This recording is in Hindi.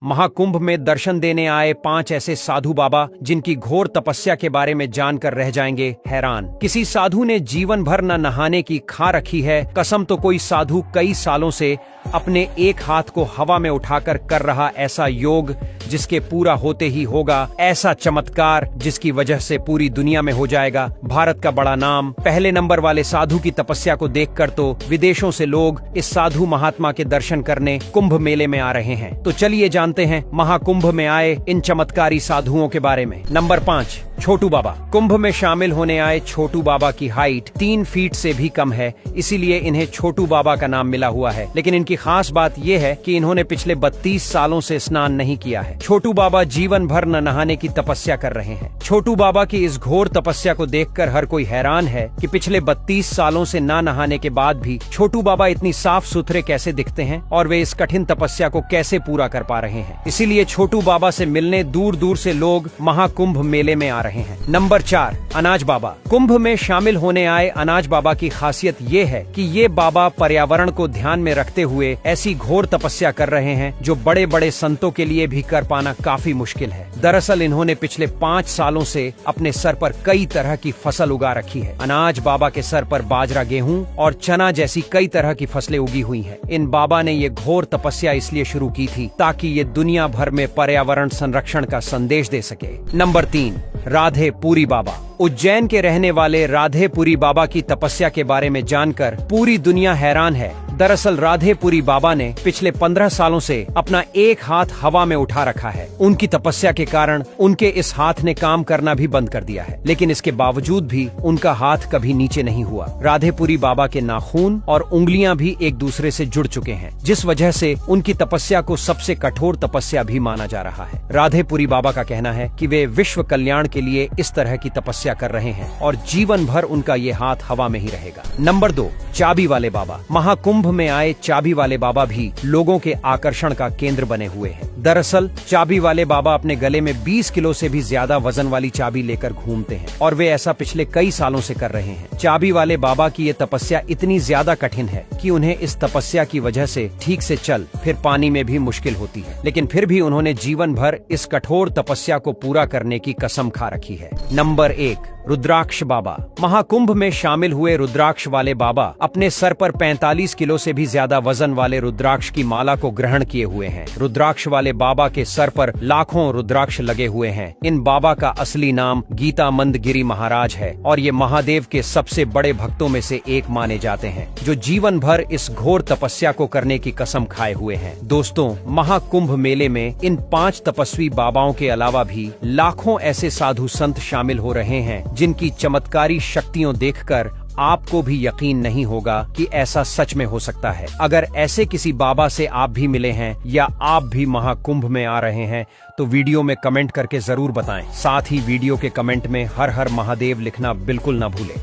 महाकुंभ में दर्शन देने आए 5 ऐसे साधु बाबा जिनकी घोर तपस्या के बारे में जानकर रह जाएंगे हैरान। किसी साधु ने जीवन भर न नहाने की खा रखी है कसम, तो कोई साधु कई सालों से अपने एक हाथ को हवा में उठाकर कर रहा ऐसा योग जिसके पूरा होते ही होगा ऐसा चमत्कार जिसकी वजह से पूरी दुनिया में हो जाएगा भारत का बड़ा नाम। पहले नंबर वाले साधु की तपस्या को देखकर तो विदेशों से लोग इस साधु महात्मा के दर्शन करने कुंभ मेले में आ रहे हैं। तो चलिए जानते हैं महाकुंभ में आए इन चमत्कारी साधुओं के बारे में। नंबर 5, छोटू बाबा। कुंभ में शामिल होने आए छोटू बाबा की हाइट 3 फीट से भी कम है, इसीलिए इन्हें छोटू बाबा का नाम मिला हुआ है। लेकिन इनकी खास बात यह है कि इन्होंने पिछले 32 सालों से स्नान नहीं किया है। छोटू बाबा जीवन भर न नहाने की तपस्या कर रहे हैं। छोटू बाबा की इस घोर तपस्या को देखकर हर कोई हैरान है कि पिछले 32 सालों से ना नहाने के बाद भी छोटू बाबा इतनी साफ सुथरे कैसे दिखते हैं और वे इस कठिन तपस्या को कैसे पूरा कर पा रहे हैं। इसीलिए छोटू बाबा से मिलने दूर दूर से लोग महाकुंभ मेले में आ रहे हैं। नंबर 4, अनाज बाबा। कुंभ में शामिल होने आए अनाज बाबा की खासियत ये है कि ये बाबा पर्यावरण को ध्यान में रखते हुए ऐसी घोर तपस्या कर रहे हैं जो बड़े बड़े संतों के लिए भी कर पाना काफी मुश्किल है। दरअसल इन्होंने पिछले 5 सालों से अपने सर पर कई तरह की फसल उगा रखी है। अनाज बाबा के सर पर बाजरा, गेहूं और चना जैसी कई तरह की फसलें उगी हुई हैं। इन बाबा ने ये घोर तपस्या इसलिए शुरू की थी ताकि ये दुनिया भर में पर्यावरण संरक्षण का संदेश दे सके। नंबर 3, राधेपुरी बाबा। उज्जैन के रहने वाले राधेपुरी बाबा की तपस्या के बारे में जानकर पूरी दुनिया हैरान है। दरअसल राधेपुरी बाबा ने पिछले 15 सालों से अपना एक हाथ हवा में उठा रखा है। उनकी तपस्या के कारण उनके इस हाथ ने काम करना भी बंद कर दिया है, लेकिन इसके बावजूद भी उनका हाथ कभी नीचे नहीं हुआ। राधेपुरी बाबा के नाखून और उंगलियां भी एक दूसरे से जुड़ चुके हैं, जिस वजह से उनकी तपस्या को सबसे कठोर तपस्या भी माना जा रहा है। राधेपुरी बाबा का कहना है कि वे विश्व कल्याण के लिए इस तरह की तपस्या कर रहे हैं और जीवन भर उनका ये हाथ हवा में ही रहेगा। नंबर 2, चाबी वाले बाबा। महाकुंभ में आए चाबी वाले बाबा भी लोगों के आकर्षण का केंद्र बने हुए हैं। दरअसल चाबी वाले बाबा अपने गले में 20 किलो से भी ज्यादा वजन वाली चाबी लेकर घूमते हैं और वे ऐसा पिछले कई सालों से कर रहे हैं। चाबी वाले बाबा की ये तपस्या इतनी ज्यादा कठिन है कि उन्हें इस तपस्या की वजह से ठीक से चल फिर पानी में भी मुश्किल होती है, लेकिन फिर भी उन्होंने जीवन भर इस कठोर तपस्या को पूरा करने की कसम खा रखी है। नंबर 1, रुद्राक्ष बाबा। महाकुंभ में शामिल हुए रुद्राक्ष वाले बाबा अपने सर पर 45 किलो से भी ज्यादा वजन वाले रुद्राक्ष की माला को ग्रहण किए हुए हैं। रुद्राक्ष वाले बाबा के सर पर लाखों रुद्राक्ष लगे हुए हैं। इन बाबा का असली नाम गीतामंद गिरी महाराज है और ये महादेव के सबसे बड़े भक्तों में से एक माने जाते हैं, जो जीवन भर इस घोर तपस्या को करने की कसम खाए हुए हैं। दोस्तों, महाकुंभ मेले में इन 5 तपस्वी बाबाओं के अलावा भी लाखों ऐसे साधु संत शामिल हो रहे हैं जिनकी चमत्कारी शक्तियों देखकर आपको भी यकीन नहीं होगा कि ऐसा सच में हो सकता है। अगर ऐसे किसी बाबा से आप भी मिले हैं या आप भी महाकुंभ में आ रहे हैं तो वीडियो में कमेंट करके जरूर बताएं। साथ ही वीडियो के कमेंट में हर हर महादेव लिखना बिल्कुल न भूलें।